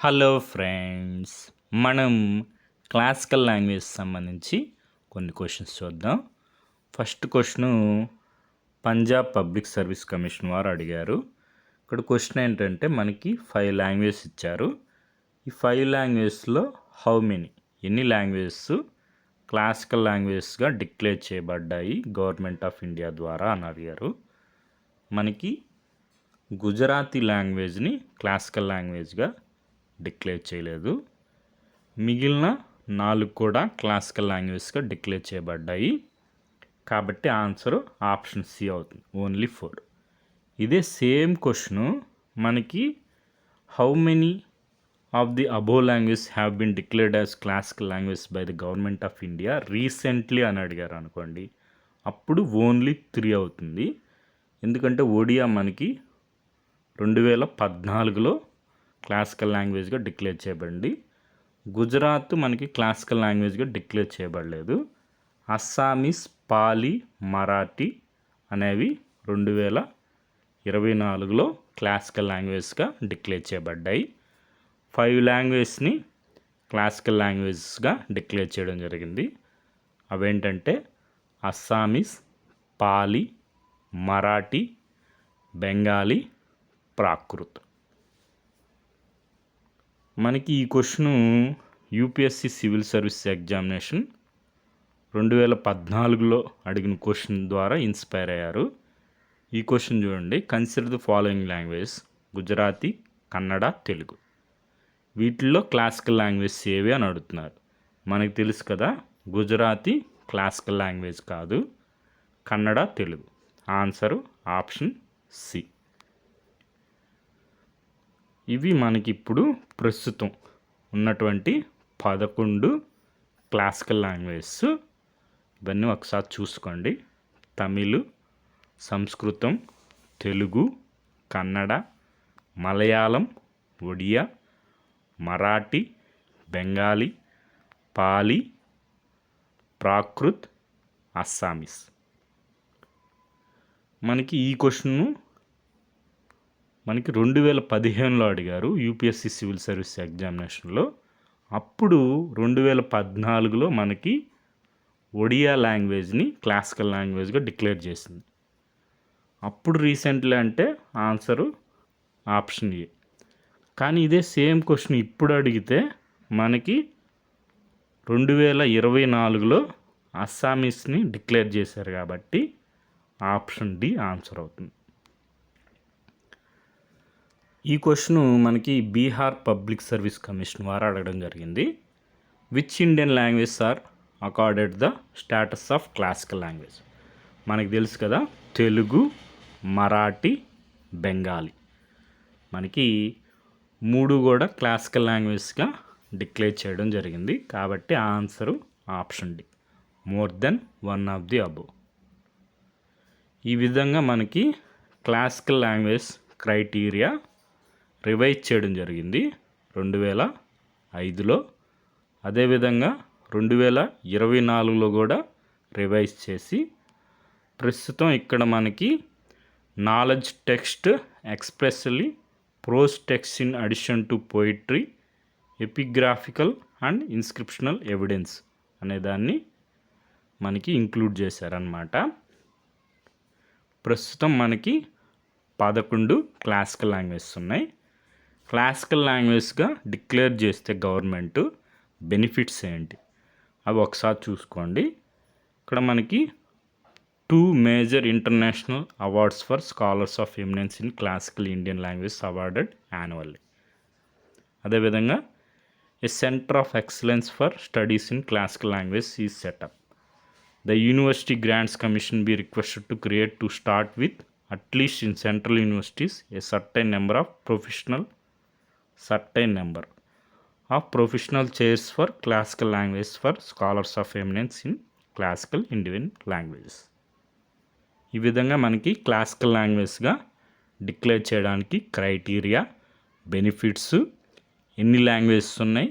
Hello friends, మనం classical language సంబంధించి కొన్ని క్వశ్చన్స్ చూద్దాం. First question Punjab public service commission వారు అడిగారు. ఇక్కడ క్వశ్చన్ ఏంటంటే మనకి 5 లాంగ్వేజెస్ ఇచ్చారు. ఈ 5 లాంగ్వేజెస్లో ఎన్ని లాంగ్వేజెస్ క్లాసికల్ లాంగ్వేజెస్గా డిక్లేర్ చేయబడ్డాయి గవర్నమెంట్ ఆఫ్ ఇండియా ద్వారా అని అడిగారు. మనకి గుజరాతీ లాంగ్వేజ్ని క్లాసికల్ లాంగ్వేజ్గా డిక్లేర్ చేయలేదు. మిగిలిన 4 కూడా క్లాసికల్ లాంగ్వేజ్గా డిక్లేర్ చేయబడ్డాయి. కాబట్టి ఆన్సర్ ఆప్షన్ సి అవుతుంది, ఓన్లీ 4. ఇదే సేమ్ క్వశ్చను మనకి how many of the above language have been declared as classical language by the government of India recently అని అడిగారు అనుకోండి, అప్పుడు ఓన్లీ 3 అవుతుంది. ఎందుకంటే ఒడియా మనకి 2014లో క్లాసికల్ లాంగ్వేజ్గా డిక్లేర్ చేయబడింది. గుజరాత్ మనకి క్లాసికల్ లాంగ్వేజ్గా డిక్లేర్ చేయబడలేదు. అస్సామీస్, పాలీ, మరాఠీ అనేవి 2024లో క్లాసికల్ లాంగ్వేజ్గా డిక్లేర్ చేయబడ్డాయి. 5 లాంగ్వేజ్ని క్లాసికల్ లాంగ్వేజ్గా డిక్లేర్ చేయడం జరిగింది. అవేంటంటే అస్సామీస్, పాలీ, మరాఠీ, బెంగాలీ, ప్రాకృత్. మనకి ఈ question UPSC civil service examination 2014లో అడిగిన క్వశ్చన్ ద్వారా ఇన్స్పైర్ అయ్యారు. ఈ క్వశ్చన్ చూడండి, consider the following language Gujarati, Kannada, Telugu. వీటిల్లో క్లాసికల్ లాంగ్వేజ్ ఏవి అని అడుగుతున్నారు. మనకి తెలుసు కదా, గుజరాతీ క్లాసికల్ లాంగ్వేజ్ కాదు, Kannada, Telugu. Answer option C. ఇవి మనకి ఇప్పుడు ప్రస్తుతం ఉన్నటువంటి 11 క్లాసికల్ లాంగ్వేజెస్. ఇవన్నీ ఒకసారి చూసుకోండి. తమిళ్, సంస్కృతం, తెలుగు, కన్నడ, మలయాళం, ఒడియా, మరాఠీ, బెంగాలీ, పాలీ, ప్రాకృత్, అస్సామీస్. మనకి ఈ క్వశ్చన్ను మనకి 2015లో అడిగారు యూపీఎస్సీ సివిల్ సర్వీస్ ఎగ్జామినేషన్లో. అప్పుడు 2014లో మనకి ఒడియా లాంగ్వేజ్ని క్లాసికల్ లాంగ్వేజ్గా డిక్లేర్ చేసింది. అప్పుడు రీసెంట్లీ అంటే ఆన్సరు ఆప్షన్ ఏ. కానీ ఇదే సేమ్ క్వశ్చన్ ఇప్పుడు అడిగితే మనకి 2024లో అస్సామీస్ని డిక్లేర్ చేశారు కాబట్టి ఆప్షన్ డి ఆన్సర్ అవుతుంది. ఈ క్వశ్చన్ మనకి బీహార్ పబ్లిక్ సర్వీస్ కమిషన్ వారు అడగడం జరిగింది. Which Indian language are accorded the status of classical language. మనకి తెలుసు కదా, తెలుగు, మరాఠీ, బెంగాలీ. మనకి 3 కూడా క్లాసికల్ లాంగ్వేజ్గా డిక్లేర్ చేయడం జరిగింది. కాబట్టి answer option D, more than 1 of the above. ఈ విధంగా మనకి క్లాసికల్ లాంగ్వేజ్ క్రైటీరియా రివైజ్ చేయడం జరిగింది 2005లో. అదేవిధంగా 2024లో కూడా రివైజ్ చేసి ప్రస్తుతం ఇక్కడ మనకి knowledge text expressly prose text in addition to poetry, epigraphical and inscriptional evidence అనేదాన్ని మనకి ఇంక్లూడ్ చేశారనమాట. ప్రస్తుతం మనకి 11 క్లాసికల్ లాంగ్వేజెస్ ఉన్నాయి. క్లాసికల్ లాంగ్వేజ్గా డిక్లేర్ చేస్తే గవర్నమెంట్ బెనిఫిట్స్ ఏంటి అవి ఒకసారి చూసుకోండి. ఇక్కడ మనకి 2 major international awards for scholars of eminence in classical Indian language awarded annually. అదేవిధంగా a centre of excellence for studies in classical language is set up. The University Grants Commission be requested to create to start with, at least in central universities, a certain number of professional chairs for classical language for scholars of eminence in classical Indian languages. ఈ విధంగా మనకి classical లాంగ్వేజ్గా declare చేయడానికి criteria, benefits, ఎన్ని languages ఉన్నాయి,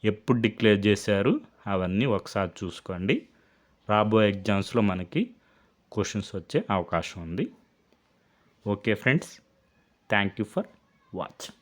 ఎప్పుడు declare చేశారు, అవన్నీ ఒకసారి చూసుకోండి. రాబోయే ఎగ్జామ్స్లో మనకి క్వశ్చన్స్ వచ్చే అవకాశం ఉంది. Okay friends, thank you for watching.